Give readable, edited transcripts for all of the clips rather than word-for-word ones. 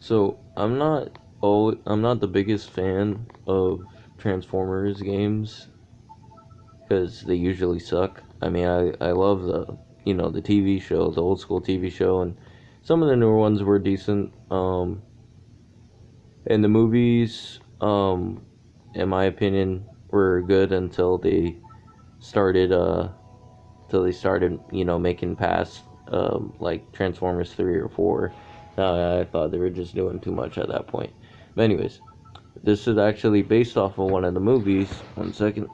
So I'm not the biggest fan of Transformers games because they usually suck. I mean, I love the TV show, the old school TV show, and some of the newer ones were decent. And the movies, in my opinion, were good until they started, making past like Transformers 3 or 4. I thought they were just doing too much at that point. But anyways, this is actually based off of one of the movies. One second,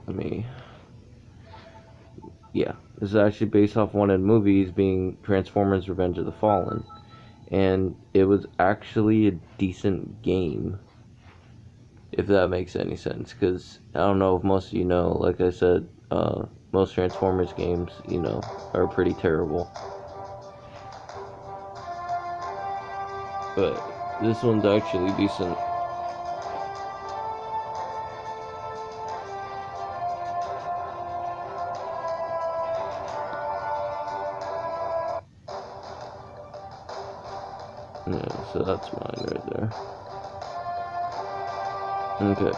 yeah, this is actually based off one of the movies, being Transformers Revenge of the Fallen. And it was actually a decent game, if that makes any sense. Because I don't know if most of you know, like I said, most Transformers games, are pretty terrible. But this one's actually decent. Yeah, so that's mine right there. Okay,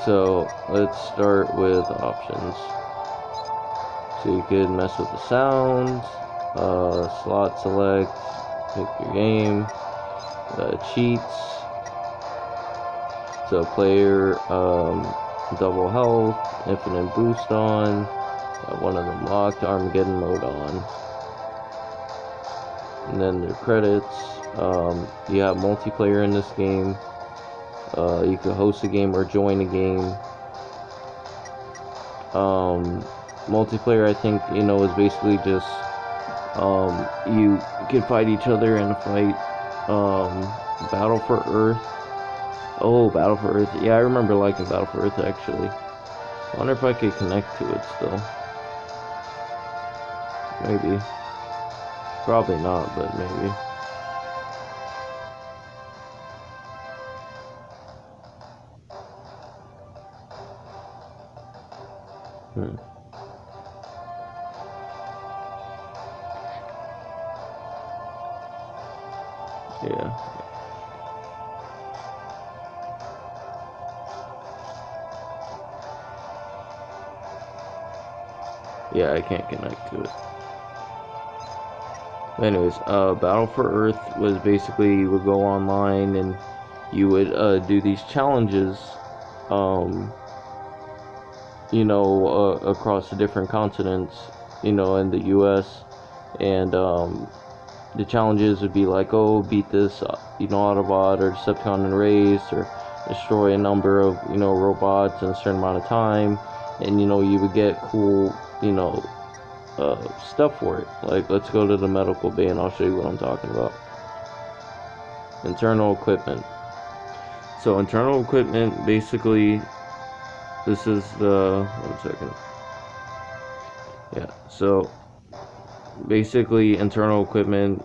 so let's start with options. So you could mess with the sound, slot select, pick your game, cheats, so player, double health, infinite boost on, one of them locked, Armageddon mode on. And then the credits, you have multiplayer in this game, you can host a game or join a game. Multiplayer, I think, is basically just, you can fight each other in a fight. Battle for Earth. Oh, Battle for Earth. Yeah, I remember liking Battle for Earth, actually. I wonder if I could connect to it still. Maybe. Probably not, but maybe. Yeah. Yeah, I can't connect to it. Anyways, Battle for Earth was basically, you would go online and you would do these challenges, across the different continents, in the U.S. And the challenges would be like, oh, beat this, Autobot or Decepticon in a race, or destroy a number of, robots in a certain amount of time, and, you would get cool, stuff for it. Like, let's go to the medical bay and I'll show you what I'm talking about. Internal equipment. So, internal equipment, basically, this is the, one second. Yeah, so, basically, internal equipment,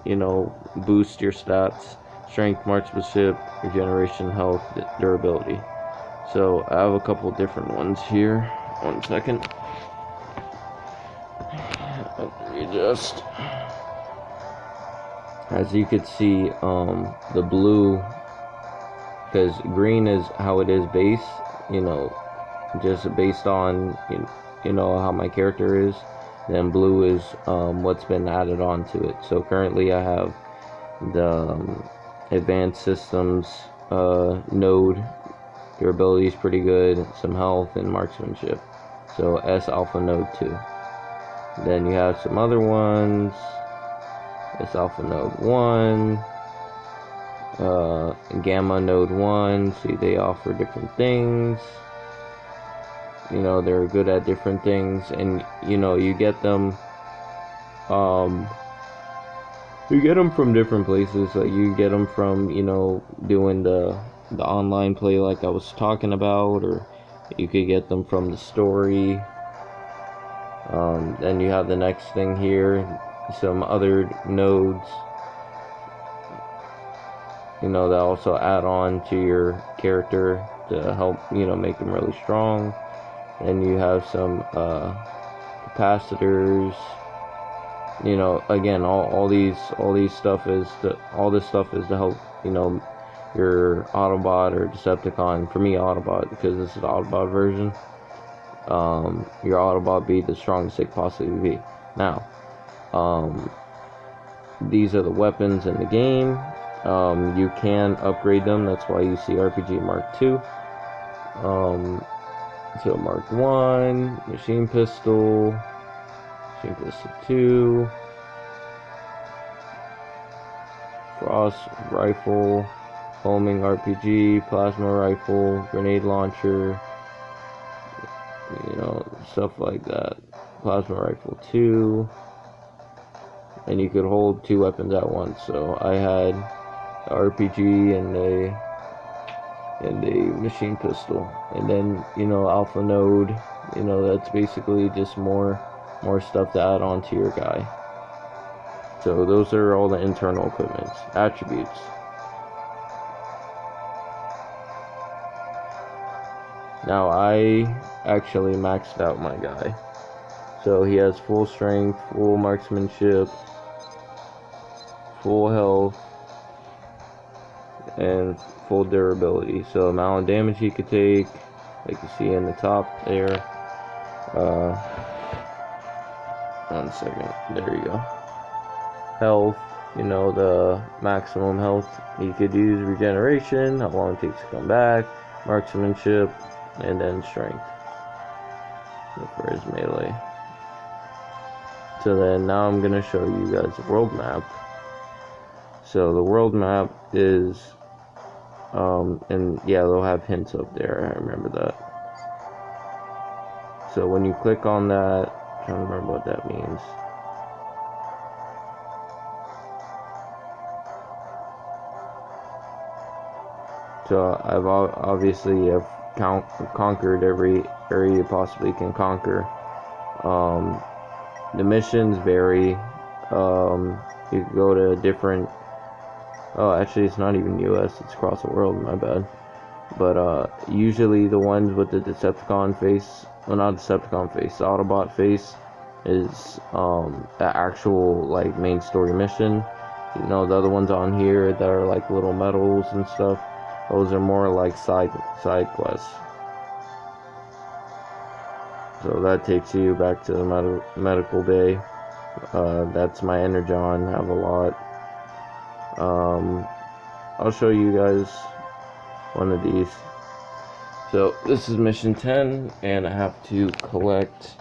boost your stats, strength, marksmanship, regeneration, health, durability. So I have a couple different ones here. One second. Readjust. As you could see, the blue, because green is how it is base, just based on how my character is. Then blue is what's been added onto it. So currently I have the advanced systems node. Durability is pretty good. Some health and marksmanship. So S alpha node 2. Then you have some other ones. S alpha node 1. Gamma node 1. See, they offer different things. They're good at different things, and you get them from different places. Like, you get them from doing the online play like I was talking about, or you could get them from the story. Then you have the next thing here, some other nodes that also add on to your character to help make them really strong. And you have some capacitors. Again, all this stuff is to help your Autobot or Decepticon, for me Autobot, because this is the Autobot version, your Autobot be the strongest it could possibly be. Now, these are the weapons in the game. You can upgrade them, that's why you see RPG Mark II. So Mark 1, Machine Pistol 2, Frost Rifle, Homing RPG, Plasma Rifle, Grenade Launcher, stuff like that. Plasma Rifle 2, and you could hold 2 weapons at once. So I had the RPG and a machine pistol, and then Alpha Node. That's basically just more stuff to add on to your guy. So those are all the internal equipment attributes. Now I actually maxed out my guy. So he has full strength, full marksmanship, full health, and full durability. So the amount of damage he could take, like you see in the top there. One second, there you go. Health, the maximum health he could use, regeneration, how long it takes to come back, marksmanship, and then strength for his melee. So then now I'm gonna show you guys the world map. So the world map is and yeah, they'll have hints up there, I remember that. So when you click on that, I'm trying to remember what that means. So I've obviously conquered every area you possibly can conquer. The missions vary. You can go to different. Oh, actually, it's not even U.S. It's across the world. My bad. But usually the ones with the Decepticon face, well, not Decepticon face, the Autobot face, is the actual like main story mission. The other ones on here that are like little medals and stuff, those are more like side quests. So that takes you back to the medical bay. That's my Energon. I have a lot. I'll show you guys one of these. So this is mission 10, and I have to collect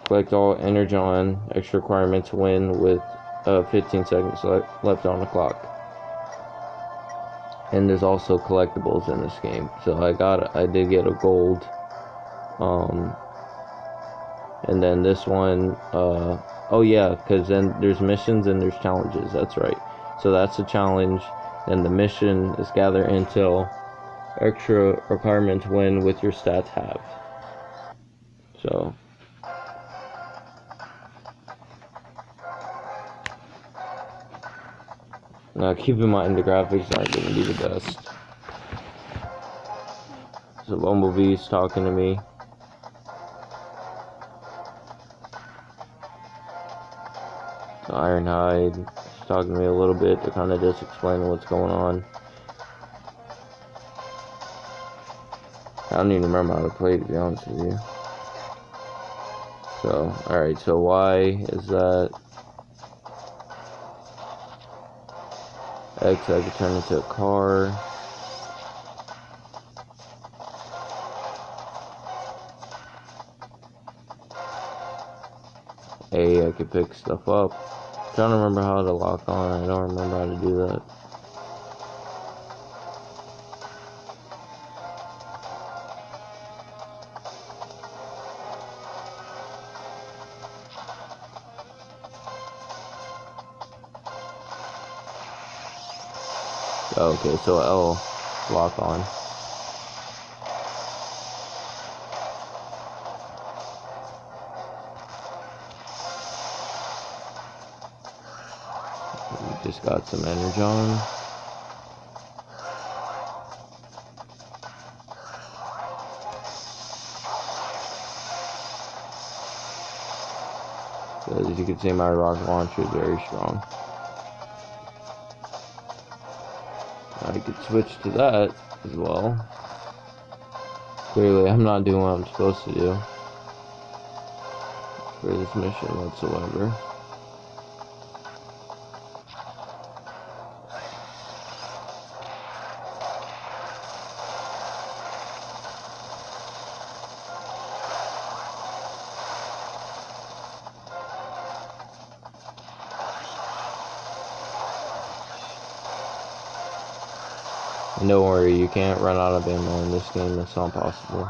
all Energon extra requirement to win with 15 seconds left on the clock. And there's also collectibles in this game. So I did get a gold. And then this one, oh yeah, because then there's missions and there's challenges. That's right. So that's a challenge, and the mission is gather intel, extra requirement to win with your stats halved. So now keep in mind the graphics aren't going to be the best. So Bumblebee's talking to me. So Ironhide talking to me a little bit to kind of just explain what's going on. I don't even remember how to play, to be honest with you. So, alright, so Y is that. X, I could turn into a car. A, I could pick stuff up. I'm trying to remember how to lock on. I don't remember how to do that. Okay, so L, lock on. We just got some Energon. So as you can see, my rocket launcher is very strong. I could switch to that as well. Clearly, I'm not doing what I'm supposed to do for this mission whatsoever. And don't worry, you can't run out of ammo in this game. It's not possible.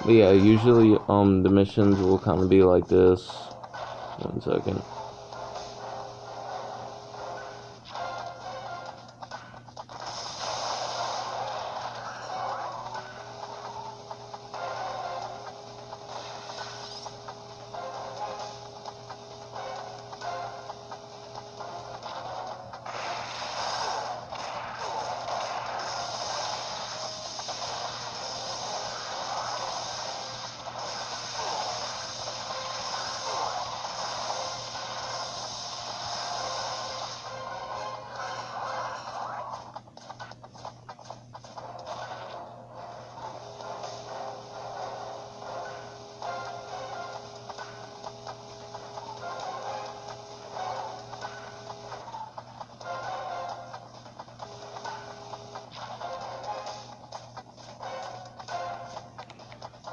But yeah, usually the missions will kind of be like this. 1 second.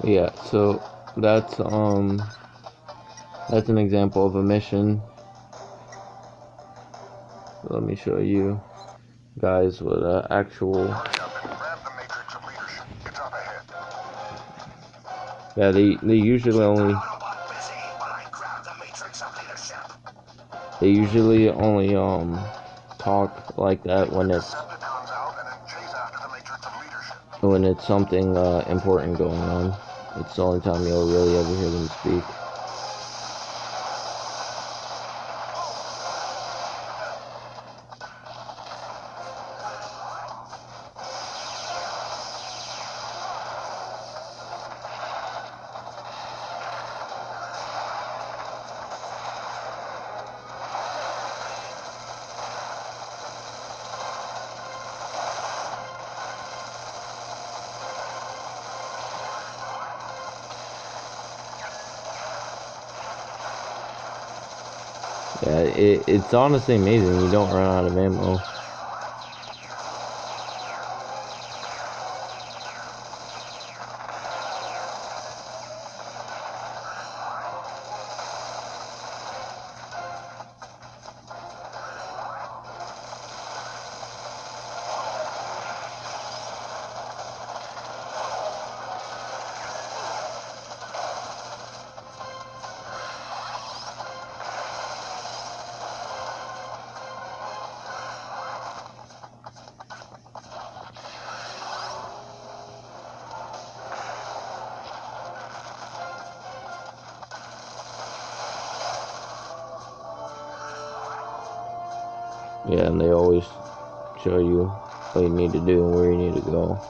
Yeah, so that's an example of a mission. Let me show you guys what actual. Yeah, they usually only talk like that when it's something important going on. It's the only time you'll really ever hear them speak. Yeah, it's honestly amazing. You don't run out of ammo. Yeah, and they always show you what you need to do and where you need to go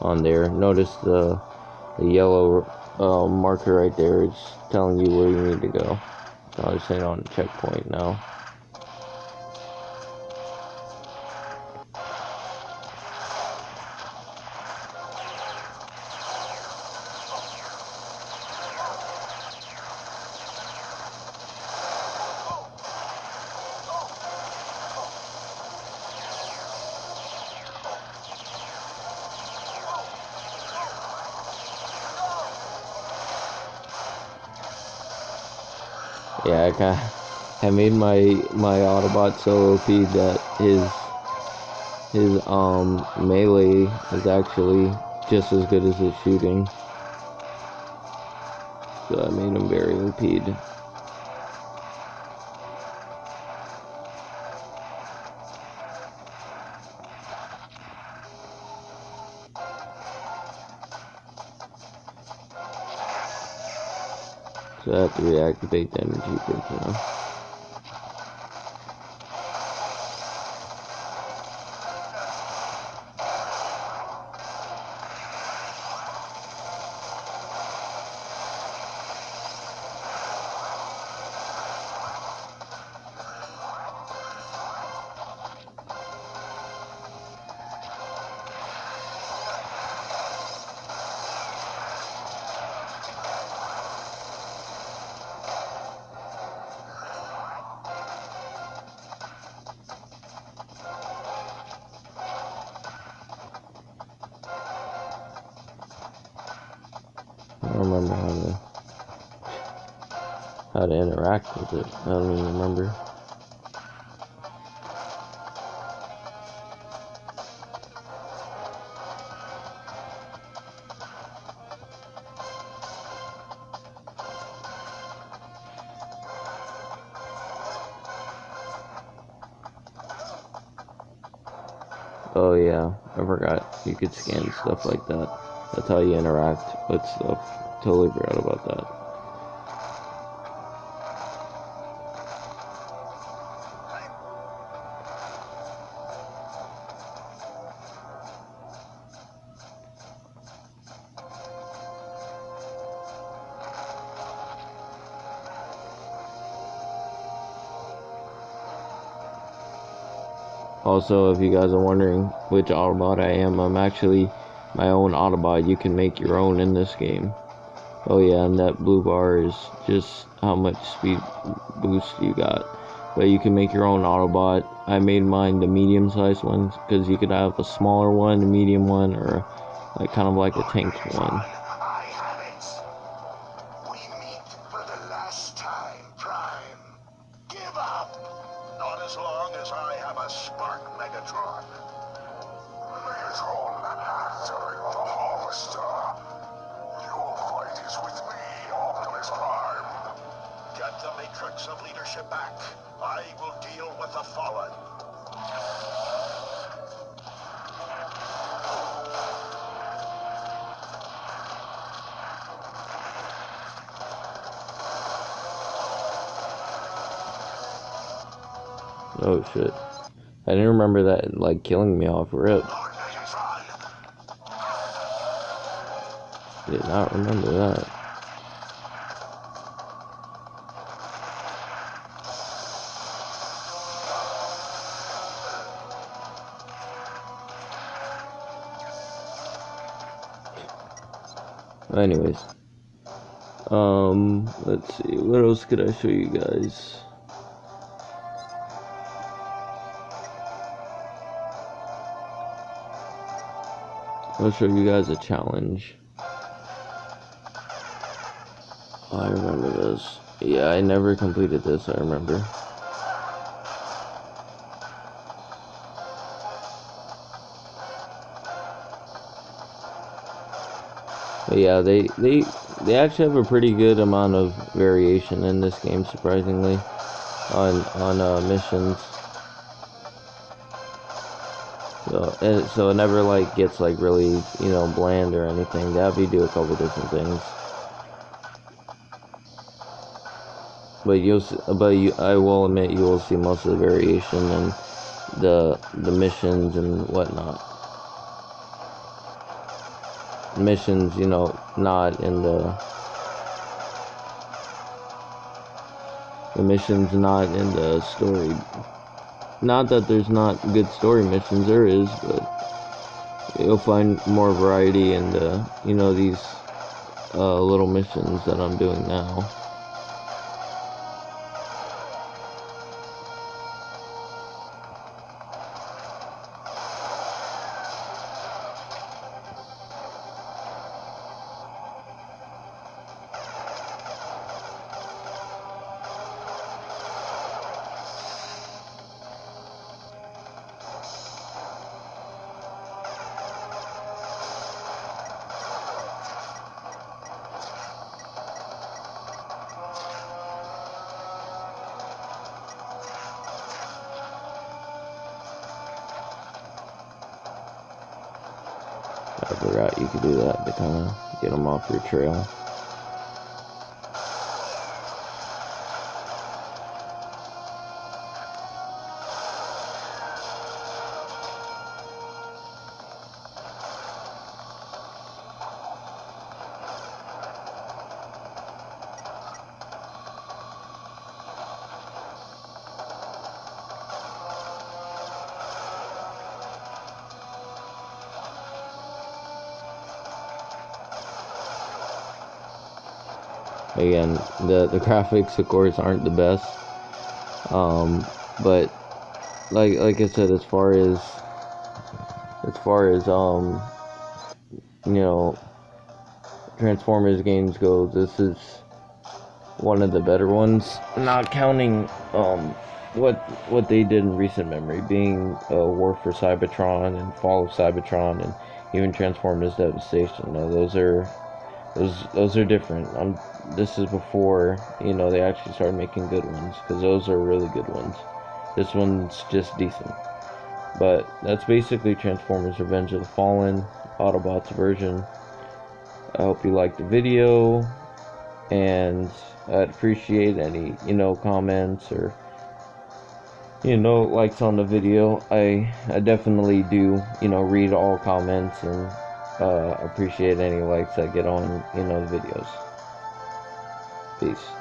on there. Notice the yellow marker right there is telling you where you need to go. So I'll just hit on checkpoint now. Yeah, I made my Autobot so OP that his melee is actually just as good as his shooting. So I made him very OP'd. So I have to reactivate the energy bridge now. I don't remember how to interact with it. I don't even remember. Oh yeah, I forgot. You could scan stuff like that. That's how you interact with stuff. Totally forgot about that. Also, if you guys are wondering which Autobot I am, I'm actually my own Autobot. You can make your own in this game. Oh yeah, and that blue bar is just how much speed boost you got. But you can make your own Autobot. I made mine the medium-sized ones because you could have a smaller one, a medium one, or like kind of like a tank one. I have it. We meet for the last time, Prime. Give up. Not as long as I have a spark Megatron. Megatron, during the Harvester. Your fight is with me, Optimus Prime. Get the Matrix of Leadership back. I will deal with the Fallen. Oh shit. I didn't remember that like killing me off rip. Did not remember that. Anyways. Let's see, what else could I show you guys? I'll show you guys a challenge. Oh, I remember this. Yeah, I never completed this, I remember. But yeah, they actually have a pretty good amount of variation in this game, surprisingly, on missions. So it never like gets like really, you know, bland or anything. They have you do a couple different things. But I will admit you will see most of the variation in the missions and whatnot. Missions, you know, not in the missions not in the story. Not that there's not good story missions, there is, but you'll find more variety in the, you know, these little missions that I'm doing now. I forgot you could do that to kind of get them off your trail. Again, the graphics, of course, aren't the best, but like I said, as far as you know, Transformers games go, this is one of the better ones. Not counting what they did in recent memory, being War for Cybertron and Fall of Cybertron, and even Transformers Devastation. No, those are different. This is before they actually started making good ones, because those are really good ones. This one's just decent. But that's basically Transformers Revenge of the Fallen, Autobots version. I hope you liked the video, and I'd appreciate any comments or likes on the video. I definitely do read all comments, and appreciate any likes I get on the videos. Peace.